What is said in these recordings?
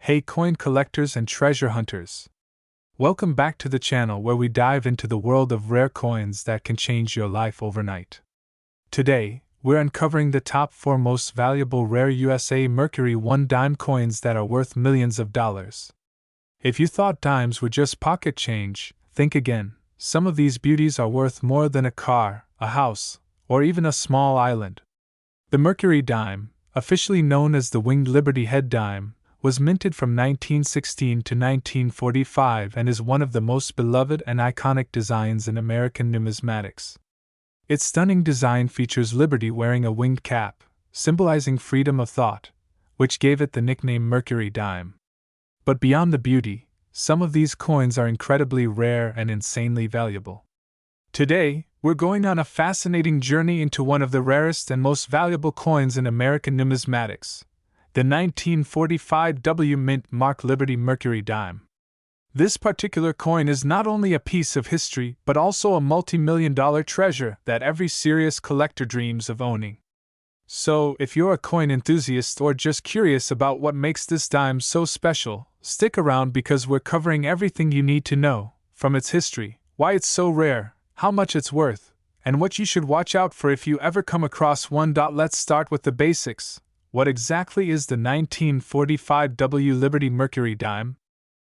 Hey coin collectors and treasure hunters! Welcome back to the channel where we dive into the world of rare coins that can change your life overnight. Today, we're uncovering the top 4 most valuable rare USA Mercury 1 dime coins that are worth millions of dollars. If you thought dimes were just pocket change, think again. Some of these beauties are worth more than a car, a house, or even a small island. The Mercury dime, officially known as the Winged Liberty Head dime, was minted from 1916 to 1945 and is one of the most beloved and iconic designs in American numismatics. Its stunning design features Liberty wearing a winged cap, symbolizing freedom of thought, which gave it the nickname Mercury dime. But beyond the beauty, some of these coins are incredibly rare and insanely valuable. Today, we're going on a fascinating journey into one of the rarest and most valuable coins in American numismatics, the 1945 W Mint Mark Liberty Mercury dime. This particular coin is not only a piece of history but also a multi-million-dollar treasure that every serious collector dreams of owning. So, if you're a coin enthusiast or just curious about what makes this dime so special, stick around because we're covering everything you need to know, from its history, why it's so rare, how much it's worth, and what you should watch out for if you ever come across one. Let's start with the basics. What exactly is the 1945 W Liberty Mercury dime?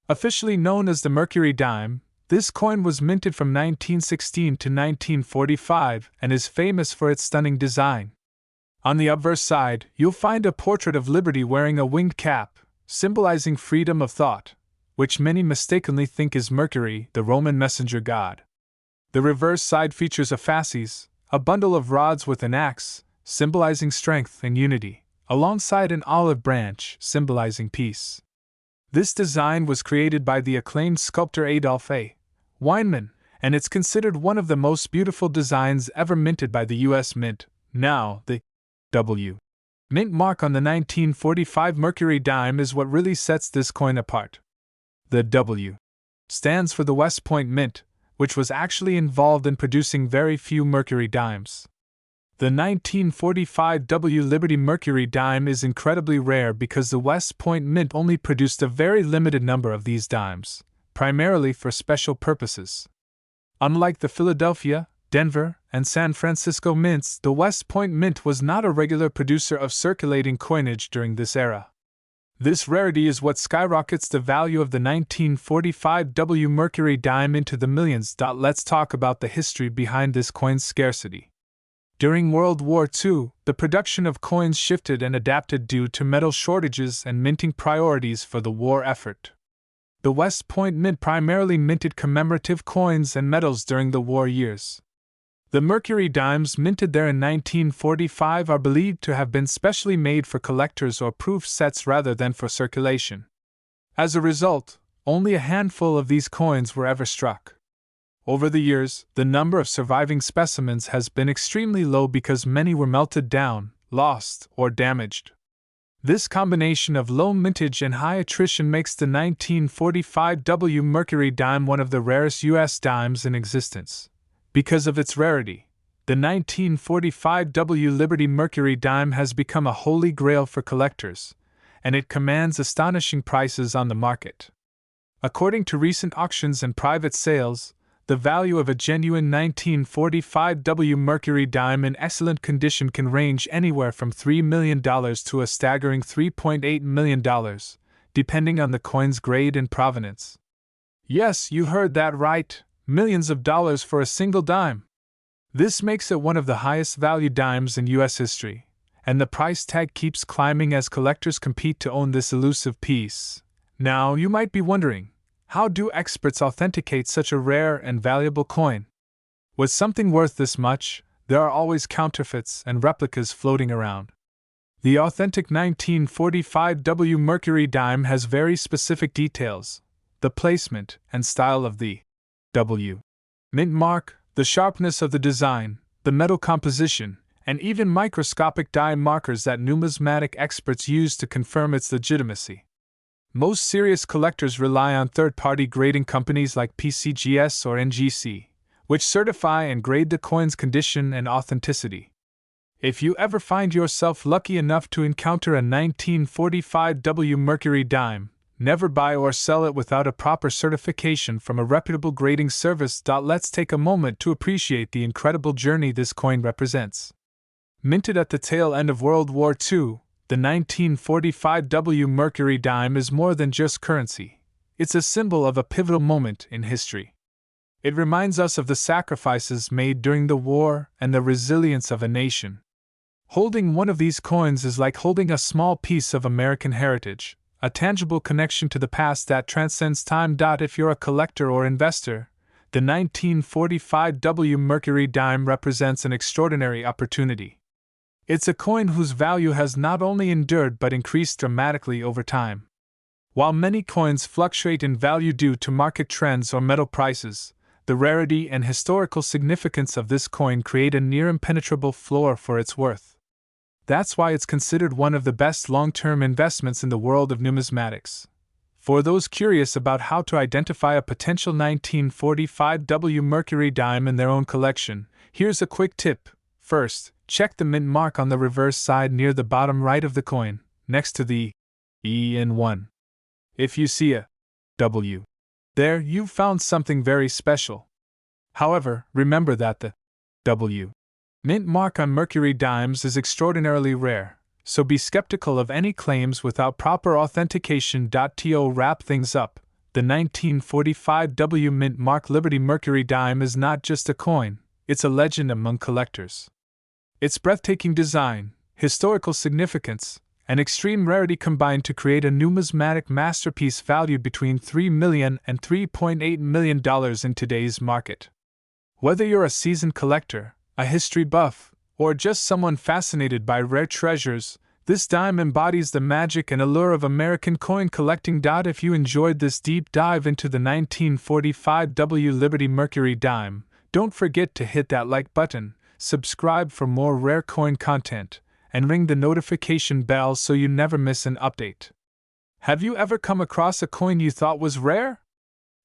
Officially known as the Mercury dime, this coin was minted from 1916 to 1945 and is famous for its stunning design. On the obverse side, you'll find a portrait of Liberty wearing a winged cap, symbolizing freedom of thought, which many mistakenly think is Mercury, the Roman messenger god. The reverse side features a fasces, a bundle of rods with an axe, symbolizing strength and unity, alongside an olive branch, symbolizing peace. This design was created by the acclaimed sculptor Adolf A. Weinman, and it's considered one of the most beautiful designs ever minted by the U.S. Mint. Now, the W Mint mark on the 1945 Mercury dime is what really sets this coin apart. The W stands for the West Point Mint, which was actually involved in producing very few Mercury dimes. The 1945 W Liberty Mercury dime is incredibly rare because the West Point Mint only produced a very limited number of these dimes, primarily for special purposes. Unlike the Philadelphia, Denver, and San Francisco mints, the West Point Mint was not a regular producer of circulating coinage during this era. This rarity is what skyrockets the value of the 1945 W Mercury dime into the millions. Let's talk about the history behind this coin's scarcity. During World War II, the production of coins shifted and adapted due to metal shortages and minting priorities for the war effort. The West Point Mint primarily minted commemorative coins and medals during the war years. The Mercury dimes minted there in 1945 are believed to have been specially made for collectors or proof sets rather than for circulation. As a result, only a handful of these coins were ever struck. Over the years, the number of surviving specimens has been extremely low because many were melted down, lost, or damaged. This combination of low mintage and high attrition makes the 1945 W Mercury dime one of the rarest U.S. dimes in existence. Because of its rarity, the 1945 W Liberty Mercury dime has become a holy grail for collectors, and it commands astonishing prices on the market. According to recent auctions and private sales, the value of a genuine 1945 W Mercury dime in excellent condition can range anywhere from $3 million to a staggering $3.8 million, depending on the coin's grade and provenance. Yes, you heard that right. Millions of dollars for a single dime. This makes it one of the highest value dimes in U.S. history, and the price tag keeps climbing as collectors compete to own this elusive piece. Now, you might be wondering, how do experts authenticate such a rare and valuable coin? With something worth this much, there are always counterfeits and replicas floating around. The authentic 1945 W Mercury dime has very specific details: the placement and style of the W Mint mark, the sharpness of the design, the metal composition, and even microscopic die markers that numismatic experts use to confirm its legitimacy. Most serious collectors rely on third-party grading companies like PCGS or NGC, which certify and grade the coin's condition and authenticity. If you ever find yourself lucky enough to encounter a 1945 W Mercury dime, Never buy or sell it without a proper certification from a reputable grading service. Let's take a moment to appreciate the incredible journey this coin represents. Minted at the tail end of World War II, the 1945 W Mercury dime is more than just currency. It's a symbol of a pivotal moment in history. It reminds us of the sacrifices made during the war and the resilience of a nation. Holding one of these coins is like holding a small piece of American heritage, a tangible connection to the past that transcends time. If you're a collector or investor, the 1945 W Mercury dime represents an extraordinary opportunity. It's a coin whose value has not only endured but increased dramatically over time. While many coins fluctuate in value due to market trends or metal prices, the rarity and historical significance of this coin create a near impenetrable floor for its worth. That's why it's considered one of the best long-term investments in the world of numismatics. For those curious about how to identify a potential 1945 W Mercury dime in their own collection, here's a quick tip. First, check the mint mark on the reverse side near the bottom right of the coin, next to the E in 1. If you see a W there, you've found something very special. However, remember that the W mint mark on Mercury dimes is extraordinarily rare, so be skeptical of any claims without proper authentication. To wrap things up, the 1945 W mint mark Liberty Mercury dime is not just a coin, it's a legend among collectors. Its breathtaking design, historical significance, and extreme rarity combine to create a numismatic masterpiece valued between $3 million and $3.8 million in today's market. Whether you're a seasoned collector, a history buff, or just someone fascinated by rare treasures, this dime embodies the magic and allure of American coin collecting. If you enjoyed this deep dive into the 1945 W Liberty Mercury dime, don't forget to hit that like button, subscribe for more rare coin content, and ring the notification bell so you never miss an update. Have you ever come across a coin you thought was rare?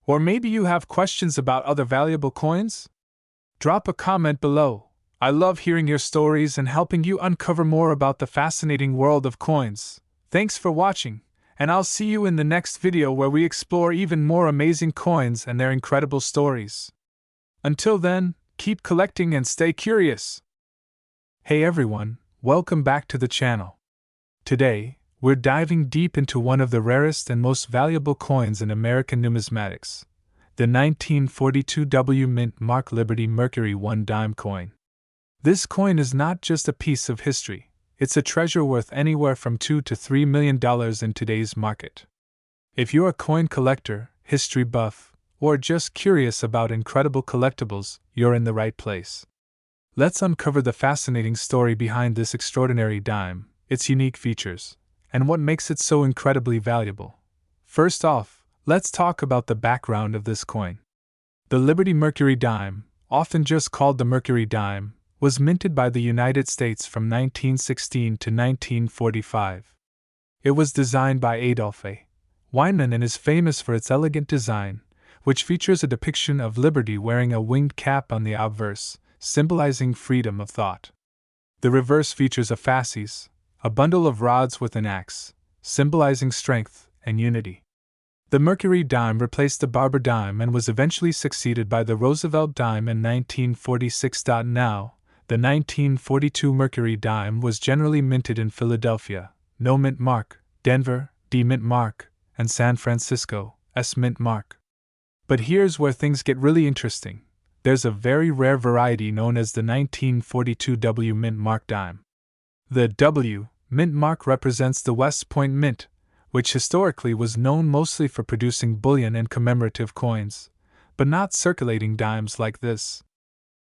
Or maybe you have questions about other valuable coins? Drop a comment below. I love hearing your stories and helping you uncover more about the fascinating world of coins. Thanks for watching, and I'll see you in the next video where we explore even more amazing coins and their incredible stories. Until then, keep collecting and stay curious. Hey everyone, welcome back to the channel. Today, we're diving deep into one of the rarest and most valuable coins in American numismatics, the 1942 W Mint Mark Liberty Mercury 1 dime coin. This coin is not just a piece of history, it's a treasure worth anywhere from $2 to $3 million in today's market. If you're a coin collector, history buff, or just curious about incredible collectibles, you're in the right place. Let's uncover the fascinating story behind this extraordinary dime, its unique features, and what makes it so incredibly valuable. First off, let's talk about the background of this coin. The Liberty Mercury dime, often just called the Mercury dime, was minted by the United States from 1916 to 1945. It was designed by Adolph A. Weinman and is famous for its elegant design, which features a depiction of Liberty wearing a winged cap on the obverse, symbolizing freedom of thought. The reverse features a fasces, a bundle of rods with an axe, symbolizing strength and unity. The Mercury dime replaced the Barber dime and was eventually succeeded by the Roosevelt dime in 1946. Now, the 1942 Mercury dime was generally minted in Philadelphia, No mint mark, Denver, D mint mark, and San Francisco, S mint mark. But here's where things get really interesting. There's a very rare variety known as the 1942 W Mint Mark dime. The W Mint Mark represents the West Point Mint, which historically was known mostly for producing bullion and commemorative coins, but not circulating dimes like this.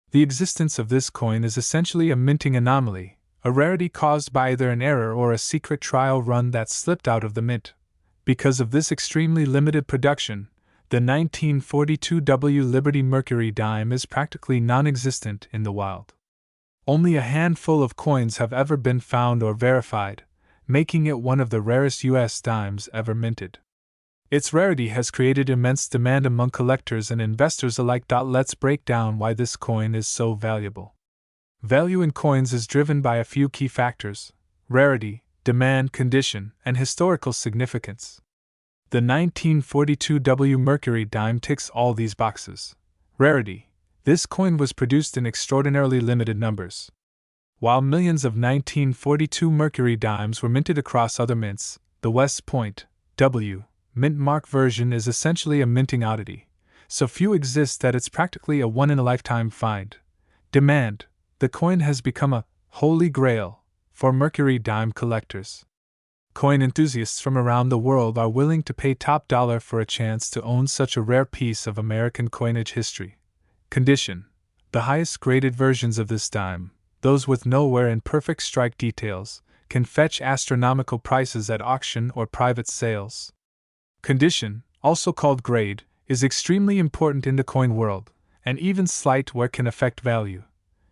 The existence of this coin is essentially a minting anomaly, a rarity caused by either an error or a secret trial run that slipped out of the mint. Because of this extremely limited production, the 1942 W Liberty Mercury dime is practically non-existent in the wild. Only a handful of coins have ever been found or verified, making it one of the rarest U.S. dimes ever minted. Its rarity has created immense demand among collectors and investors alike. Let's break down why this coin is so valuable. Value in coins is driven by a few key factors: rarity, demand, condition, and historical significance. The 1942 W Mercury dime ticks all these boxes. Rarity. This coin was produced in extraordinarily limited numbers. While millions of 1942 Mercury dimes were minted across other mints, the West Point W mint mark version is essentially a minting oddity. So few exist that it's practically a one-in-a-lifetime find. Demand. The coin has become a holy grail for Mercury dime collectors. Coin enthusiasts from around the world are willing to pay top dollar for a chance to own such a rare piece of American coinage history. Condition. The highest graded versions of this dime, those with nowhere in perfect strike details, can fetch astronomical prices at auction or private sales. Condition, also called grade, is extremely important in the coin world, and even slight wear can affect value.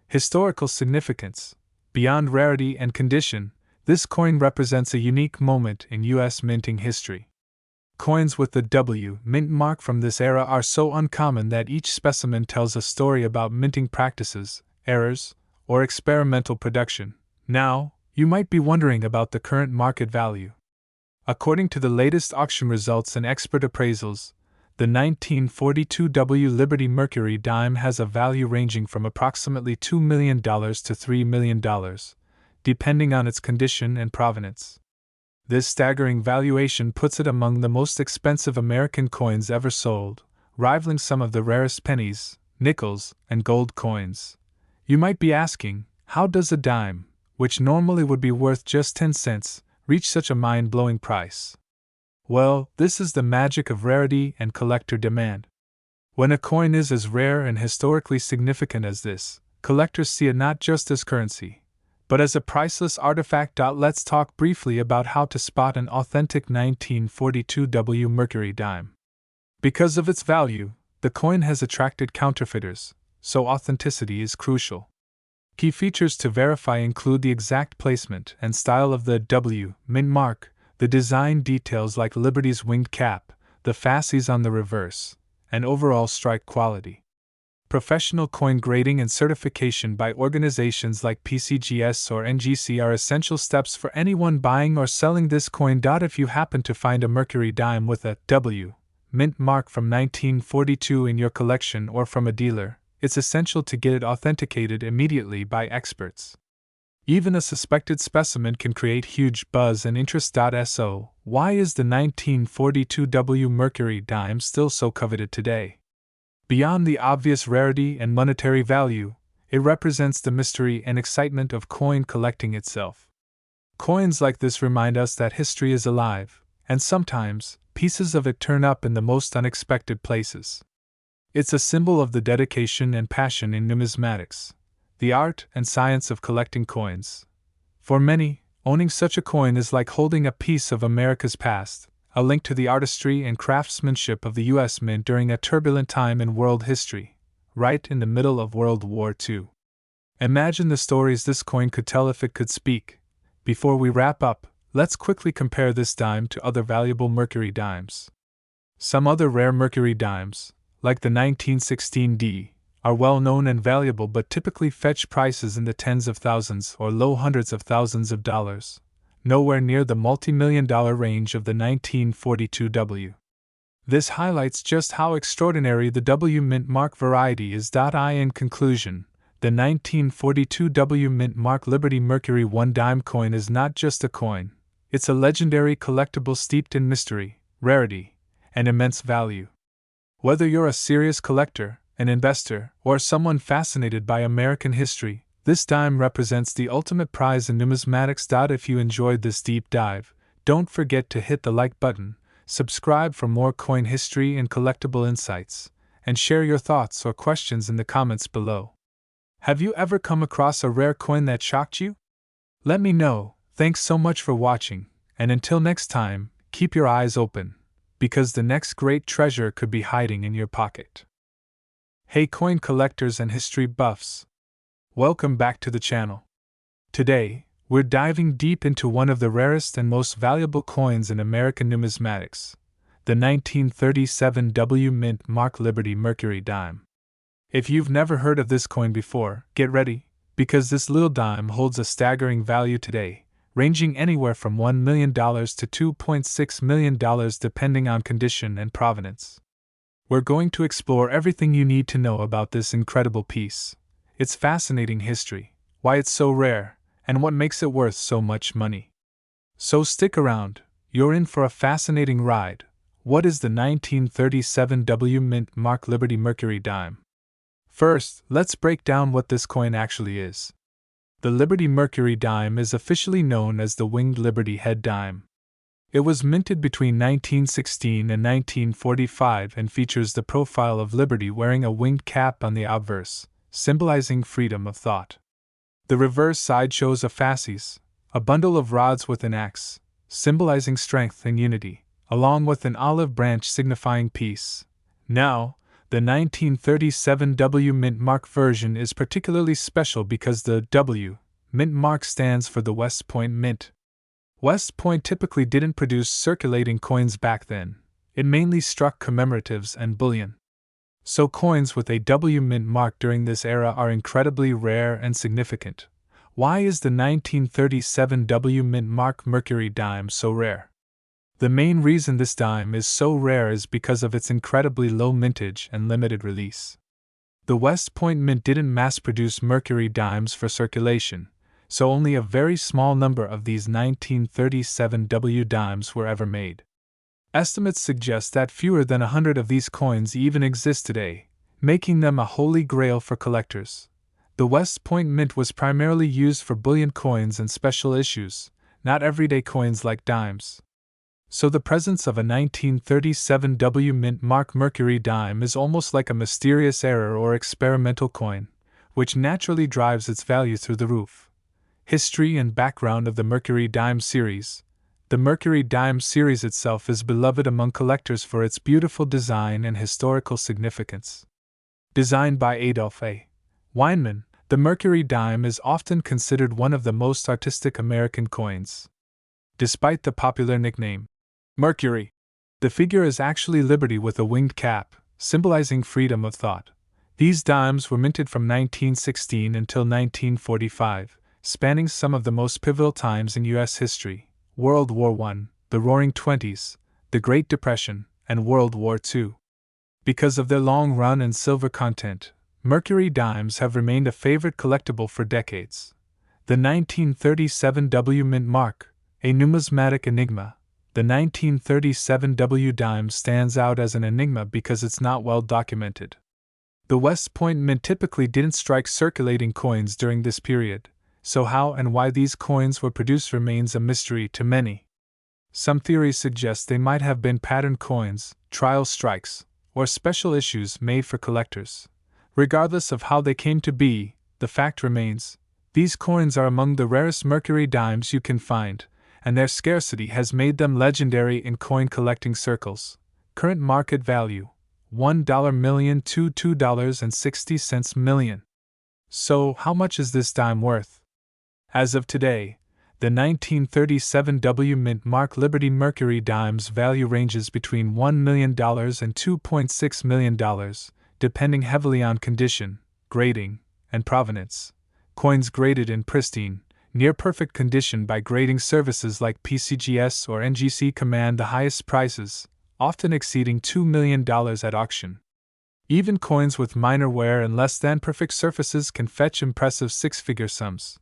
Historical significance. Beyond rarity and condition, this coin represents a unique moment in U.S. minting history. Coins with the W mint mark from this era are so uncommon that each specimen tells a story about minting practices, errors, or experimental production. Now, you might be wondering about the current market value. According to the latest auction results and expert appraisals, the 1942 W Liberty Mercury dime has a value ranging from approximately $2 million to $3 million, depending on its condition and provenance. This staggering valuation puts it among the most expensive American coins ever sold, rivaling some of the rarest pennies, nickels, and gold coins. You might be asking, how does a dime, which normally would be worth just 10 cents, reach such a mind-blowing price? Well, this is the magic of rarity and collector demand. When a coin is as rare and historically significant as this, collectors see it not just as currency, but as a priceless artifact. Let's talk briefly about how to spot an authentic 1942 W Mercury dime. Because of its value, the coin has attracted counterfeiters, so authenticity is crucial. Key features to verify include the exact placement and style of the W mint mark, the design details like Liberty's winged cap, the fasces on the reverse, and overall strike quality. Professional coin grading and certification by organizations like PCGS or NGC are essential steps for anyone buying or selling this coin. If you happen to find a Mercury dime with a W mint mark from 1942 in your collection or from a dealer, it's essential to get it authenticated immediately by experts. Even a suspected specimen can create huge buzz and interest. So, why is the 1942 W Mercury dime still so coveted today? Beyond the obvious rarity and monetary value, it represents the mystery and excitement of coin collecting itself. Coins like this remind us that history is alive, and sometimes, pieces of it turn up in the most unexpected places. It's a symbol of the dedication and passion in numismatics, the art and science of collecting coins. For many, owning such a coin is like holding a piece of America's past, a link to the artistry and craftsmanship of the U.S. Mint during a turbulent time in world history, right in the middle of World War II. Imagine the stories this coin could tell if it could speak. Before we wrap up, let's quickly compare this dime to other valuable Mercury dimes. Some other rare Mercury dimes, like the 1916 D, are well known and valuable but typically fetch prices in the tens of thousands or low hundreds of thousands of dollars, nowhere near the multi-million-dollar range of the 1942 W. This highlights just how extraordinary the W mint mark variety is. In conclusion, the 1942 W mint mark Liberty Mercury 1 dime coin is not just a coin, it's a legendary collectible steeped in mystery, rarity, and immense value. Whether you're a serious collector, an investor, or someone fascinated by American history, this dime represents the ultimate prize in numismatics. If you enjoyed this deep dive, don't forget to hit the like button, subscribe for more coin history and collectible insights, and share your thoughts or questions in the comments below. Have you ever come across a rare coin that shocked you? Let me know. Thanks so much for watching, and until next time, keep your eyes open, because the next great treasure could be hiding in your pocket. Hey coin collectors and history buffs! Welcome back to the channel. Today, we're diving deep into one of the rarest and most valuable coins in American numismatics, the 1937 W mint mark Liberty Mercury dime. If you've never heard of this coin before, get ready, because this little dime holds a staggering value today, ranging anywhere from $1 million to $2.6 million depending on condition and provenance. We're going to explore everything you need to know about this incredible piece, its fascinating history, why it's so rare, and what makes it worth so much money. So stick around, you're in for a fascinating ride. What is the 1937 W Mint Mark Liberty Mercury dime? First, let's break down what this coin actually is. The Liberty Mercury dime is officially known as the Winged Liberty Head dime. It was minted between 1916 and 1945 and features the profile of Liberty wearing a winged cap on the obverse, symbolizing freedom of thought. The reverse side shows a fasces, a bundle of rods with an axe, symbolizing strength and unity, along with an olive branch signifying peace. Now, the 1937 W Mint Mark version is particularly special because the W Mint Mark stands for the West Point Mint. West Point typically didn't produce circulating coins back then, it mainly struck commemoratives and bullion. So coins with a W Mint mark during this era are incredibly rare and significant. Why is the 1937 W Mint Mark Mercury dime so rare? The main reason this dime is so rare is because of its incredibly low mintage and limited release. The West Point Mint didn't mass-produce Mercury dimes for circulation, so only a very small number of these 1937 W dimes were ever made. Estimates suggest that fewer than 100 of these coins even exist today, making them a holy grail for collectors. The West Point Mint was primarily used for bullion coins and special issues, not everyday coins like dimes. So the presence of a 1937 W Mint Mark Mercury dime is almost like a mysterious error or experimental coin, which naturally drives its value through the roof. History and background of the Mercury dime series. The Mercury dime series itself is beloved among collectors for its beautiful design and historical significance. Designed by Adolph A. Weinman, the Mercury dime is often considered one of the most artistic American coins. Despite the popular nickname, Mercury, the figure is actually Liberty with a winged cap, symbolizing freedom of thought. These dimes were minted from 1916 until 1945, spanning some of the most pivotal times in U.S. history: World War I, the Roaring Twenties, the Great Depression, and World War II. Because of their long run and silver content, Mercury dimes have remained a favorite collectible for decades. The 1937 W Mint Mark, a numismatic enigma. The 1937 W dime stands out as an enigma because it's not well documented. The West Point Mint typically didn't strike circulating coins during this period, so how and why these coins were produced remains a mystery to many. Some theories suggest they might have been pattern coins, trial strikes, or special issues made for collectors. Regardless of how they came to be, the fact remains, these coins are among the rarest Mercury dimes you can find, and their scarcity has made them legendary in coin collecting circles. Current market value: $1 million to $2.60 million. So, how much is this dime worth? As of today, the 1937 W Mint Mark Liberty Mercury dime's value ranges between $1 million and $2.6 million, depending heavily on condition, grading, and provenance. Coins graded in pristine, near-perfect condition by grading services like PCGS or NGC command the highest prices, often exceeding $2 million at auction. Even coins with minor wear and less-than-perfect surfaces can fetch impressive six-figure sums.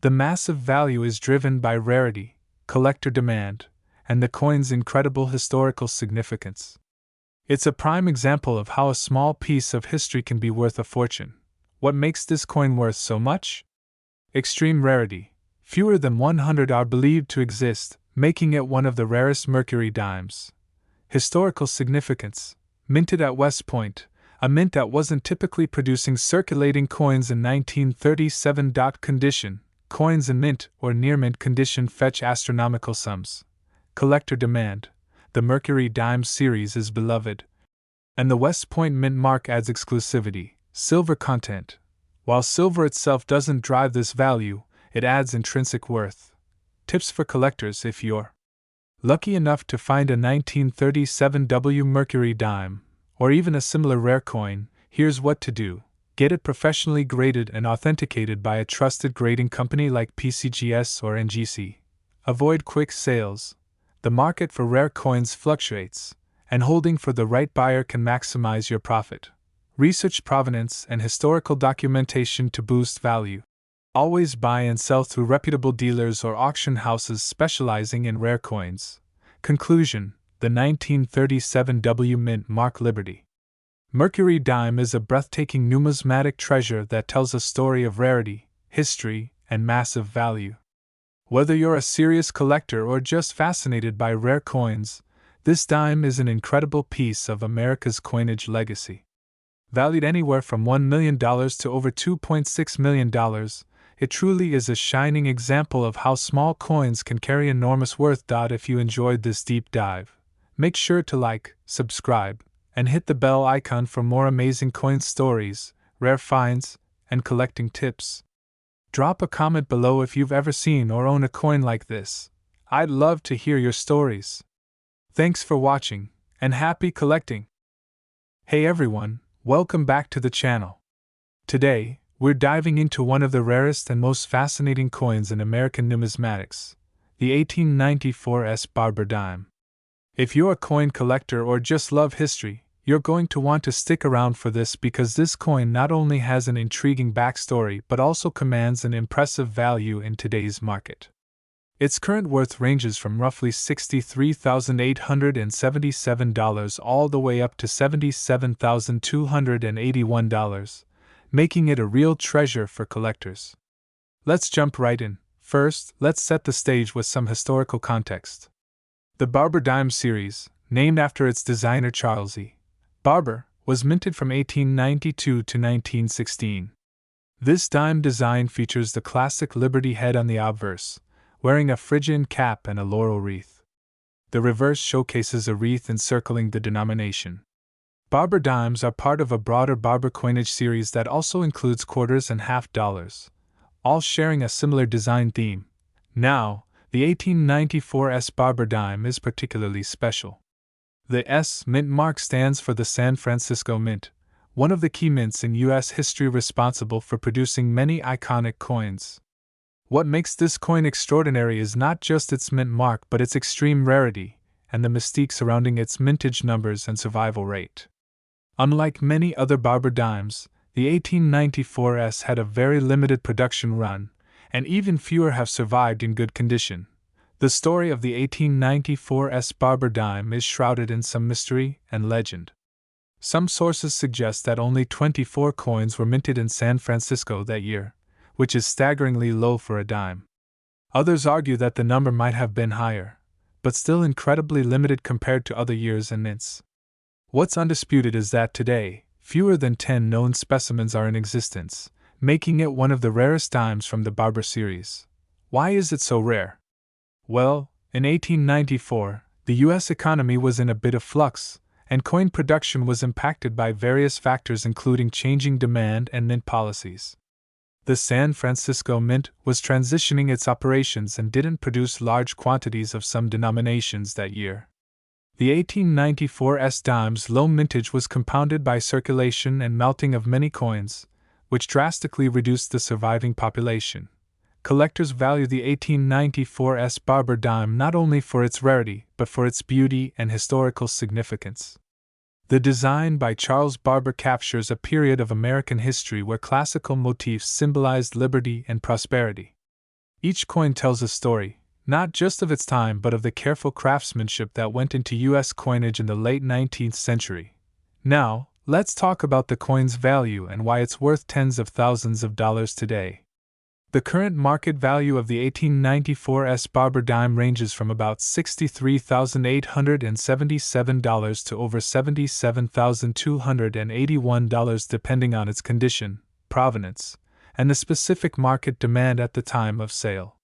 The massive value is driven by rarity, collector demand, and the coin's incredible historical significance. It's a prime example of how a small piece of history can be worth a fortune. What makes this coin worth so much? Extreme rarity. Fewer than 100 are believed to exist, making it one of the rarest Mercury dimes. Historical significance. Minted at West Point, a mint that wasn't typically producing circulating coins in 1937. Condition. Coins in mint or near mint condition fetch astronomical sums. Collector demand. The Mercury dime series is beloved, and the West Point Mint mark adds exclusivity. Silver content. While silver itself doesn't drive this value, it adds intrinsic worth. Tips for collectors: if you're lucky enough to find a 1937 W Mercury dime, or even a similar rare coin, here's what to do. Get it professionally graded and authenticated by a trusted grading company like PCGS or NGC. avoid quick sales. The market for rare coins fluctuates, and holding for the right buyer can maximize your profit. Research provenance and historical documentation to boost value. Always buy and sell through reputable dealers or auction houses specializing in rare coins. Conclusion: the 1937 W Mint Mark Liberty Mercury dime is a breathtaking numismatic treasure that tells a story of rarity, history, and massive value. Whether you're a serious collector or just fascinated by rare coins, this dime is an incredible piece of America's coinage legacy. Valued anywhere from $1 million to over $2.6 million, it truly is a shining example of how small coins can carry enormous worth. If you enjoyed this deep dive, make sure to like, subscribe, and hit the bell icon for more amazing coin stories, rare finds, and collecting tips. Drop a comment below if you've ever seen or own a coin like this. I'd love to hear your stories. Thanks for watching, and happy collecting! Hey everyone, welcome back to the channel. Today, we're diving into one of the rarest and most fascinating coins in American numismatics, the 1894 S Barber dime. If you're a coin collector or just love history, you're going to want to stick around for this because this coin not only has an intriguing backstory but also commands an impressive value in today's market. Its current worth ranges from roughly $63,877 all the way up to $77,281, making it a real treasure for collectors. Let's jump right in. First, let's set the stage with some historical context. The Barber dime series, named after its designer Charles E. Barber, was minted from 1892 to 1916. This dime design features the classic Liberty head on the obverse, wearing a Phrygian cap and a laurel wreath. The reverse showcases a wreath encircling the denomination. Barber dimes are part of a broader Barber coinage series that also includes quarters and half dollars, all sharing a similar design theme. Now, the 1894 S Barber dime is particularly special. The S Mint mark stands for the San Francisco Mint, one of the key mints in U.S. history responsible for producing many iconic coins. What makes this coin extraordinary is not just its mint mark but its extreme rarity and the mystique surrounding its mintage numbers and survival rate. Unlike many other Barber dimes, the 1894 S had a very limited production run, and even fewer have survived in good condition. The story of the 1894 S Barber dime is shrouded in some mystery and legend. Some sources suggest that only 24 coins were minted in San Francisco that year, which is staggeringly low for a dime. Others argue that the number might have been higher, but still incredibly limited compared to other years and mints. What's undisputed is that today, fewer than 10 known specimens are in existence, making it one of the rarest dimes from the Barber series. Why is it so rare? Well, in 1894, the U.S. economy was in a bit of flux, and coin production was impacted by various factors including changing demand and mint policies. The San Francisco Mint was transitioning its operations and didn't produce large quantities of some denominations that year. The 1894 S dime's low mintage was compounded by circulation and melting of many coins, which drastically reduced the surviving population. Collectors value the 1894 S Barber dime not only for its rarity but for its beauty and historical significance. The design by Charles Barber captures a period of American history where classical motifs symbolized liberty and prosperity. Each coin tells a story, not just of its time but of the careful craftsmanship that went into U.S. coinage in the late 19th century. Now, let's talk about the coin's value and why it's worth tens of thousands of dollars today. The current market value of the 1894 S Barber dime ranges from about $63,877 to over $77,281 depending on its condition, provenance, and the specific market demand at the time of sale.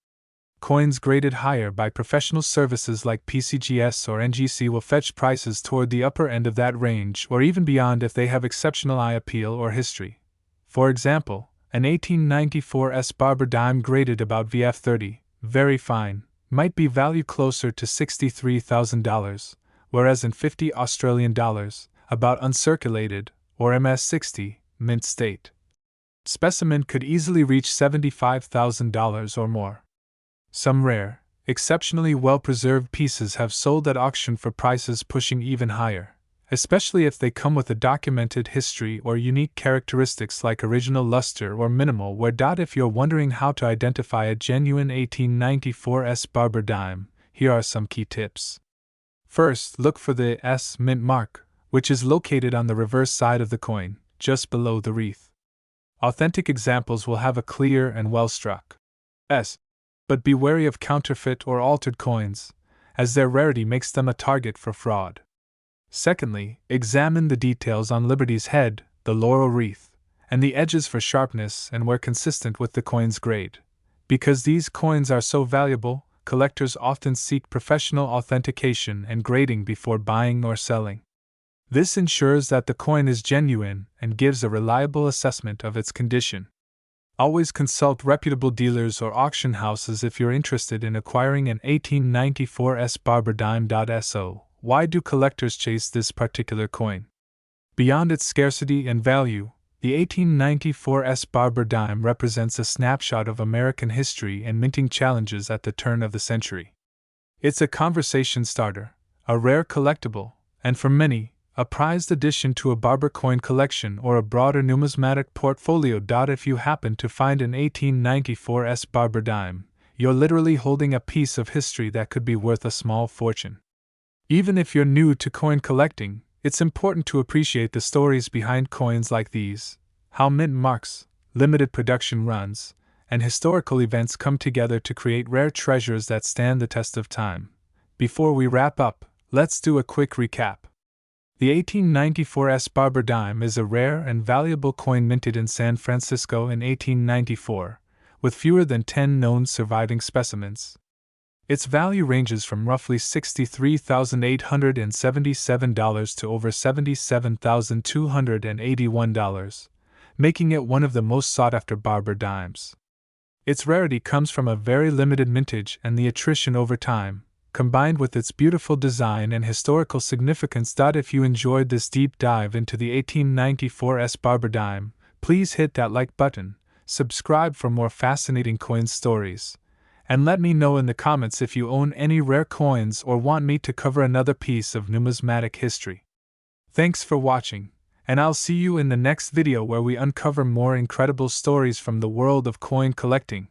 Coins graded higher by professional services like PCGS or NGC will fetch prices toward the upper end of that range or even beyond if they have exceptional eye appeal or history. For example, an 1894 S Barber dime graded about VF30, very fine, might be valued closer to $63,000, whereas in $50 about uncirculated, or MS60, mint state, specimen could easily reach $75,000 or more. Some rare, exceptionally well-preserved pieces have sold at auction for prices pushing even higher, especially if they come with a documented history or unique characteristics like original luster or minimal wear. If you're wondering how to identify a genuine 1894 S Barber dime, here are some key tips. First, look for the S mint mark, which is located on the reverse side of the coin, just below the wreath. Authentic examples will have a clear and well-struck S, but be wary of counterfeit or altered coins, as their rarity makes them a target for fraud. Secondly, examine the details on Liberty's head, the laurel wreath, and the edges for sharpness and were consistent with the coin's grade. Because these coins are so valuable, collectors often seek professional authentication and grading before buying or selling. This ensures that the coin is genuine and gives a reliable assessment of its condition. Always consult reputable dealers or auction houses if you're interested in acquiring an 1894 S Barber dime. So, why do collectors chase this particular coin? Beyond its scarcity and value, the 1894 S Barber dime represents a snapshot of American history and minting challenges at the turn of the century. It's a conversation starter, a rare collectible, and for many, a prized addition to a barber coin collection or a broader numismatic portfolio. If you happen to find an 1894 S Barber dime, you're literally holding a piece of history that could be worth a small fortune. Even if you're new to coin collecting, it's important to appreciate the stories behind coins like these, how mint marks, limited production runs, and historical events come together to create rare treasures that stand the test of time. Before we wrap up, let's do a quick recap. The 1894 S Barber dime is a rare and valuable coin minted in San Francisco in 1894, with fewer than 10 known surviving specimens. Its value ranges from roughly $63,877 to over $77,281, making it one of the most sought-after barber dimes. Its rarity comes from a very limited mintage and the attrition over time, combined with its beautiful design and historical significance. If you enjoyed this deep dive into the 1894 S Barber dime, please hit that like button, subscribe for more fascinating coin stories, and let me know in the comments if you own any rare coins or want me to cover another piece of numismatic history. Thanks for watching, and I'll see you in the next video where we uncover more incredible stories from the world of coin collecting.